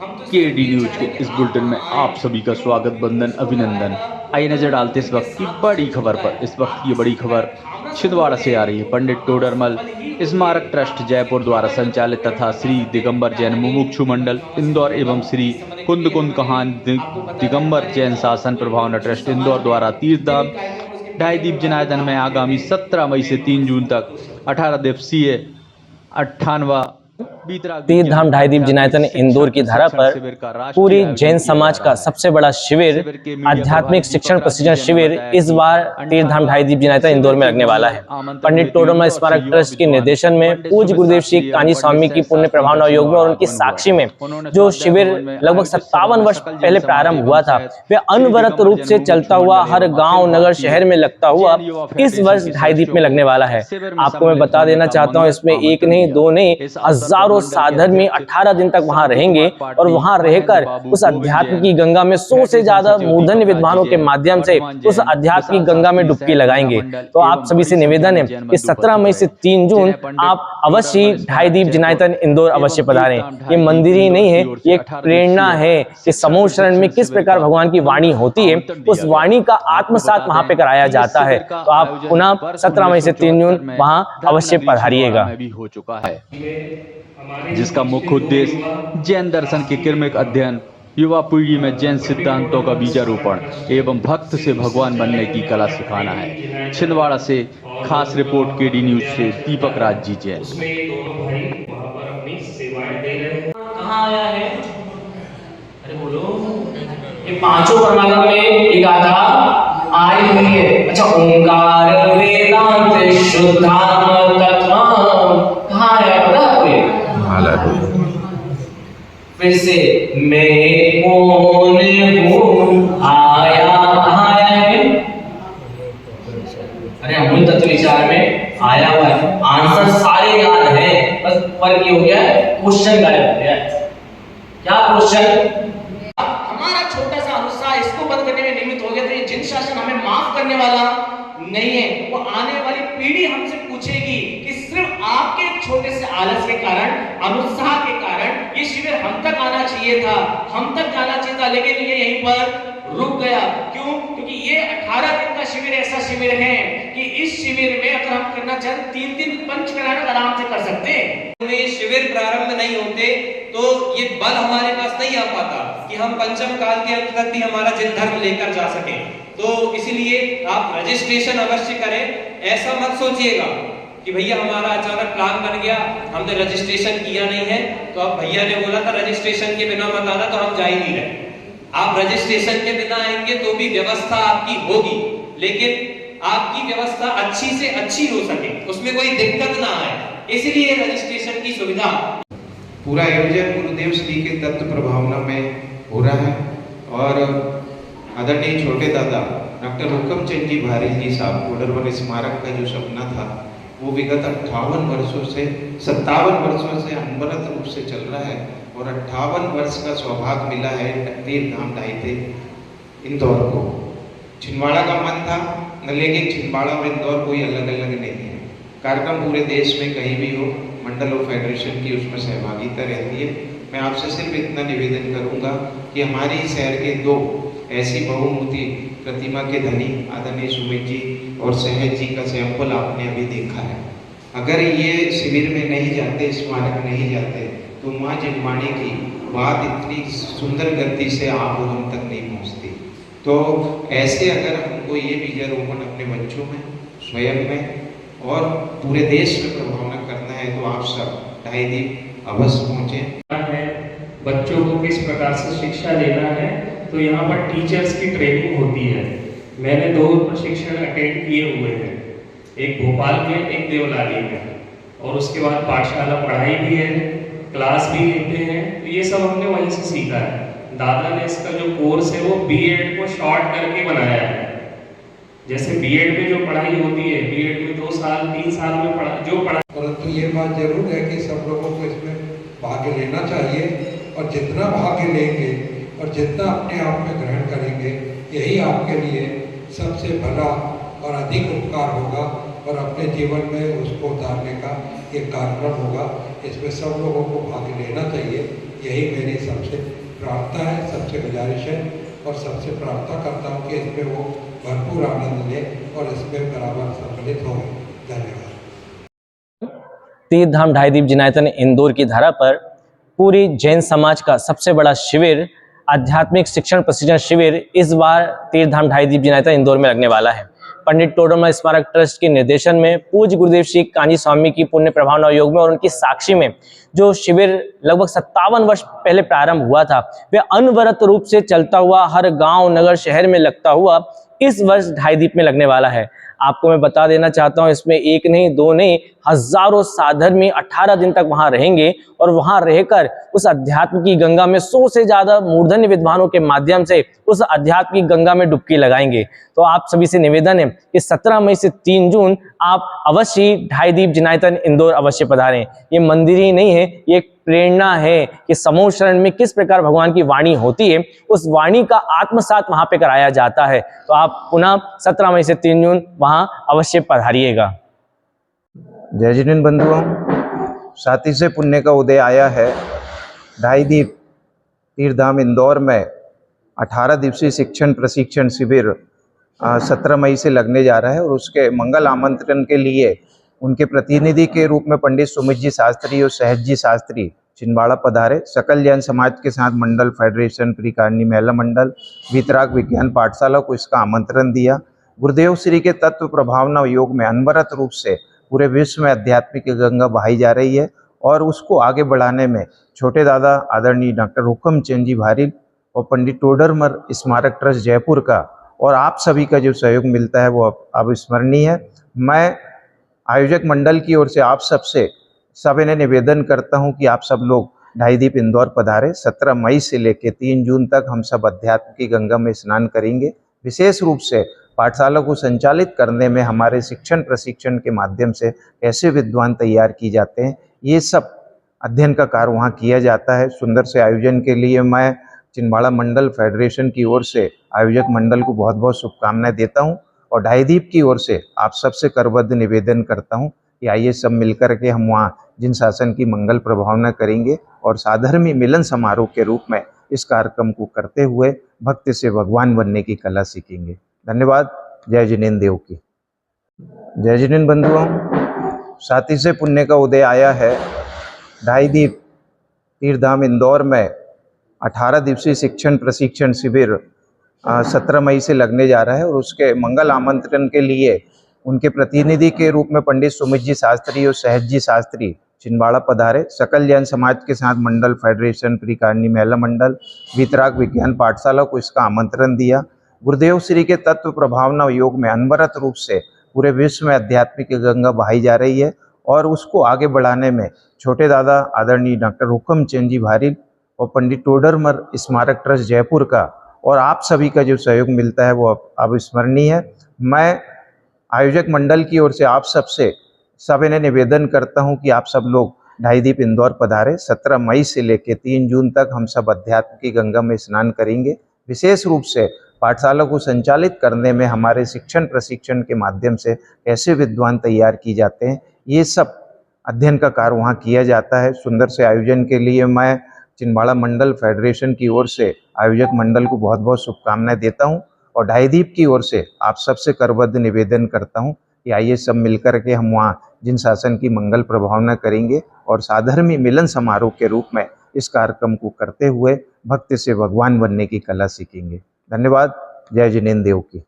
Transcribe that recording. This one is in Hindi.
केडी न्यूज के इस बुलेटिन में आप सभी का स्वागत, बंदन, अभिनंदन। आइए नजर डालते इस वक्त की बड़ी खबर पर। इस वक्त की बड़ी खबर छिंदवाड़ा से आ रही है। पंडित टोडरमल स्मारक ट्रस्ट जयपुर द्वारा संचालित तथा श्री दिगंबर जैन मुमुक्षु मंडल इंदौर एवं श्री कुंद कुंद कहान दिगंबर जैन शासन प्रभावना ट्रस्ट इंदौर द्वारा तीर्थधाम ढाई दीप जनार्दन में आगामी 17 मई से 3 जून तक 18 दिवसीय 98वां तीर्थधाम ढाई दीप जिनायतन इंदौर की धरा पर पूरी जैन समाज का सबसे बड़ा शिविर, आध्यात्मिक शिक्षण प्रशिक्षण शिविर इस बार तीर्थधाम ढाई दीप जिनायतन इंदौर में लगने वाला है। पंडित टोडरमल स्मारक ट्रस्ट के निर्देशन में पूज्य गुरुदेव श्री कांजी स्वामी की पुण्य प्रभावना योग में और उनकी साक्षी में जो शिविर लगभग 57 वर्ष पहले प्रारंभ हुआ था, वह अनवरत रूप से चलता हुआ हर गाँव नगर शहर में लगता हुआ इस वर्ष ढाई दीप में लगने वाला है। आपको मैं बता देना चाहता हूँ, इसमें एक नहीं दो नहीं हजारों साधर्मी 18 दिन तक वहां रहेंगे और वहां रहकर उस अध्यात्म की गंगा में 100 से ज्यादा मूर्धन्य विद्वानों के माध्यम से उस अध्यात्म की गंगा में डुबकी लगाएंगे। तो आप सभी से निवेदन है कि 17 मई से 3 जून आप अवश्य ढाई दीप जिनायतन इंदौर अवश्य पधारें। ये मंदिर ही नहीं है, ये एक प्रेरणा है कि समूह शरण में किस प्रकार भगवान की वाणी होती है, उस वाणी का आत्मसात वहां पे कराया जाता है। तो आप पुनः 17 मई से 3 जून वहां अवश्य पधारिएगा, जिसका मुख्य उद्देश्य जैन दर्शन के क्रमिक अध्ययन, युवा पीढ़ी में जैन सिद्धांतों का बीजारोपण एवं भक्त से भगवान बनने की कला सिखाना है। छिंदवाड़ा से खास रिपोर्ट केडी न्यूज से दीपक राज जी जैन। कहाँ आया है? अरे बोलो, ये पांचों परमात्मा में एक आधा आई हुई है। अच्छा, ओंकार वेदांत शुद्धात्म तत्व कहाँ आया पता आपको? फिर से मैं कौन हूँ आया, कहाँ आया है? अरे मूल तत्व विचार में आया हुआ है। आंसर सारे याद है, बस फर्क ये हो गया है, क्वेश्चन गायब हो गया है। क्या क्वेश्चन? हमारा छोटा सा अनुसार इसको बंद करने में निमित्त हो गया, तो ये जिन शासन हमें माफ करने वाला नहीं है। वो आने वाली पीढ़ी हमसे पूछेगी कि सिर्फ आपके छोटे से आलस के कारण, अनुत्साह के कारण ये शिविर हम तक आना चाहिए था, हम तक जाना चाहिए था, लेकिन ये यहीं पर रुक गया। क्यों? क्योंकि ये 18 दिन का शिविर ऐसा शिविर है कि इस शिविर में अगर हम करना चाहें 3 दिन पंच कराना आराम से कर सकते हैं। ये शिविर प्रारंभ नहीं होते तो ये बल हमारे पास नहीं आ पाता कि हम पंचम काल के अंत तक भी हमारा जिन धर्म लेकर जा सकें। तो इसीलिए आप रजिस्ट्रेशन अवश्य करें। ऐसा मत सोचिएगा कि भैया हमारा अचानक प्लान बन गया, हमने रजिस्ट्रेशन किया नहीं है, तो अब भैया ने बोला था रजिस्ट्रेशन के बिना मत आना, तो हम जा ही नहीं रहे। आप रजिस्ट्रेशन के बिना आएंगे तो भी व्यवस्था आपकी होगी, लेकिन आपकी व्यवस्था अच्छी से अच्छी हो सके, उसमें कोई दिक्कत ना आए, इसलिए रजिस्ट्रेशन की सुविधा। पूरा आयोजन गुरुदेव श्री के तत्व प्रभावना में हो रहा है और आदरणीय छोटे दादा डॉक्टर हुक्मचंद जी भारी जी साहब टोडरमल स्मारक का जो सपना था वो विगत 57 वर्षों से अनवरत रूप से चल रहा है और 58 वर्ष का सौभाग्य मिला है तीर्थधाम ढाई दीप इंदौर को। छिंदवाड़ा का मन था, लेकिन छिंदवाड़ा और इंदौर कोई अलग अलग नहीं है। कार्यक्रम पूरे देश में कहीं भी हो, मंडल और फेडरेशन की उसमें सहभागिता रहती है। मैं आपसे सिर्फ इतना निवेदन करूंगा कि हमारे शहर के 2 ऐसी बहुमूर्ति प्रतिमा के धनी आदरणीय सुमित जी और सहज जी का सैंपल आपने अभी देखा है। अगर ये शिविर में नहीं जाते, स्मारक नहीं जाते, तो माँ जिनवाणी की बात इतनी सुंदर गति से आप और हम तक नहीं पहुँचती। तो ऐसे अगर हमको ये बीजारोपण अपने बच्चों में, स्वयं में और पूरे देश में प्रभावना करना है, तो आप सब ढाई दीप अवश्य पहुँचे। बच्चों को किस प्रकार से शिक्षा देना है, तो यहाँ पर टीचर्स की ट्रेनिंग होती है। मैंने 2 प्रशिक्षण अटेंड किए हुए हैं, एक भोपाल में, एक देवलाली में, और उसके बाद पाठशाला पढ़ाई भी है, क्लास भी लेते हैं। तो ये सब हमने वहीं से सीखा है। दादा ने इसका जो कोर्स है वो बीएड को शॉर्ट करके बनाया है। जैसे बीएड में जो पढ़ाई होती है, बीएड में 2 साल 3 साल में पढ़ा। परंतु ये बात जरूर है कि सब लोगों को इसमें भाग लेना चाहिए और जितना भाग लेंगे और जितना अपने आप में ग्रहण करेंगे, यही आपके लिए सबसे भला और अधिक उपकार होगा और अपने जीवन में उसको उतारने का ये कार्यक्रम होगा। इसमें सब लोगों को भाग लेना चाहिए। यही मेरी सबसे प्रार्थना है, सबसे गुजारिश है और सबसे प्रार्थना करता हूँ कि इसमें वो भरपूर आनंद लें और इसमें बराबर सम्मिलित हों। धन्यवाद। तीर्थ धाम ढाई दीप जिनायतन इंदौर की धरा पर पूरी जैन समाज का सबसे बड़ा शिविर, आध्यात्मिक शिक्षण प्रशिक्षण शिविर इस बार तीर्थ धाम ढाई दीप जिनायतन इंदौर में लगने वाला है। पंडित टोडरमल स्मारक ट्रस्ट के निर्देशन में पूज्य गुरुदेव श्री कांजी स्वामी की पुण्य प्रभावना योग में और उनकी साक्षी में जो शिविर लगभग 57 वर्ष पहले प्रारंभ हुआ था, वह अनवरत रूप से चलता हुआ हर गांव नगर शहर में लगता हुआ इस वर्ष ढाई दीप में लगने वाला है। आपको मैं बता देना चाहता हूं, इसमें एक नहीं दो नहीं हजारों साधर्मी 18 दिन तक वहां रहेंगे और वहां रहकर उस अध्यात्म की गंगा में 100 से ज्यादा मूर्धन्य विद्वानों के माध्यम से उस अध्यात्म की गंगा में डुबकी लगाएंगे। तो आप सभी से निवेदन है कि 17 मई से 3 जून आप अवश्य ढाई दीप जिनायतन इंदौर अवश्य पधारें। ये मंदिर ही नहीं है, ये एक प्रेरणा है कि समूह शरण में किस प्रकार भगवान की वाणी होती है, उस वाणी का आत्मसात वहां पे कराया जाता है। तो आप पुनः 17 मई से 3 जून वहां अवश्य पधारिएगा। जय जिनेन्द्र बंधुओं, साथी से पुण्य का उदय आया है। ढाई दीप तीर्थधाम इंदौर में 18 दिवसीय शिक्षण प्रशिक्षण शिविर 17 मई से लगने जा रहा है और उसके मंगल आमंत्रण के लिए उनके प्रतिनिधि के रूप में पंडित सुमित जी शास्त्री और सहज जी शास्त्री छिंदवाड़ा पधारे। सकल जैन समाज के साथ मंडल फेडरेशन त्रिकार्णी महिला मंडल वीतराग विज्ञान पाठशाला को इसका आमंत्रण दिया। गुरुदेव श्री के तत्व प्रभावना योग में अनवरत रूप से पूरे विश्व में आध्यात्मिक गंगा बहाई जा रही है और उसको आगे बढ़ाने में छोटे दादा आदरणीय डॉक्टर हुक्म चंद जी भारिल और पंडित टोडरमल स्मारक ट्रस्ट जयपुर का और आप सभी का जो सहयोग मिलता है वो अविस्मरणीय है। मैं आयोजक मंडल की ओर से आप सबसे सविनय निवेदन करता हूं कि आप सब लोग ढाई दीप इंदौर पधारें। 17 मई से लेकर 3 जून तक हम सब अध्यात्म की गंगा में स्नान करेंगे। विशेष रूप से पाठशाला को संचालित करने में हमारे शिक्षण प्रशिक्षण के माध्यम से कैसे विद्वान तैयार किए जाते हैं, ये सब अध्ययन का कार्य वहाँ किया जाता है। सुंदर से आयोजन के लिए मैं छिंदवाड़ा मंडल फेडरेशन की ओर से आयोजक मंडल को बहुत बहुत शुभकामनाएं देता हूँ और ढाई दीप की ओर से आप सबसे करबद्ध निवेदन करता हूँ कि आइए सब मिलकर के हम वहाँ जिन शासन की मंगल प्रभावना करेंगे और साधर्मी मिलन समारोह के रूप में इस कार्यक्रम को करते हुए भक्ति से भगवान बनने की कला सीखेंगे। धन्यवाद। जय जिनेन्द्र देव की। जय जिनेन्द्र बंधुओं, साथी से पुण्य का उदय आया है। ढाई दीप तीर्थधाम इंदौर में 18 दिवसीय शिक्षण प्रशिक्षण शिविर 17 मई से लगने जा रहा है और उसके मंगल आमंत्रण के लिए उनके प्रतिनिधि के रूप में पंडित सुमित जी शास्त्री और सहज जी शास्त्री छिंदवाड़ा पधारे। सकल जैन समाज के साथ मंडल फेडरेशन त्रिकार्णी महिला मंडल वीतराग विज्ञान पाठशाला को इसका आमंत्रण दिया। गुरुदेव श्री के तत्व प्रभावना योग में अनवरत रूप से पूरे विश्व में आध्यात्मिक गंगा बहाई जा रही है और उसको आगे बढ़ाने में छोटे दादा आदरणीय डॉक्टर हुक्म चंद जी भारिल और पंडित टोडरमल स्मारक ट्रस्ट जयपुर का और आप सभी का जो सहयोग मिलता है वो अविस्मरणीय है। मैं आयोजक मंडल की ओर से आप सबसे सविनय निवेदन करता हूं कि आप सब लोग ढाई दीप इंदौर पधारें। 17 मई से लेकर 3 जून तक हम सब अध्यात्म की गंगा में स्नान करेंगे। विशेष रूप से पाठशाला को संचालित करने में हमारे शिक्षण प्रशिक्षण के माध्यम से कैसे विद्वान तैयार किए जाते हैं, ये सब अध्ययन का कार्य वहाँ किया जाता है। सुंदर से आयोजन के लिए मैं छिंदवाड़ा मंडल फेडरेशन की ओर से आयोजक मंडल को बहुत बहुत शुभकामनाएं देता हूं और ढाई दीप की ओर से आप सबसे करबद्ध निवेदन करता हूं कि आइए सब मिलकर के हम वहाँ जिन शासन की मंगल प्रभावना करेंगे और साधर्मी मिलन समारोह के रूप में इस कार्यक्रम को करते हुए भक्ति से भगवान बनने की कला सीखेंगे। धन्यवाद। जय जिनेन्द्र देव की।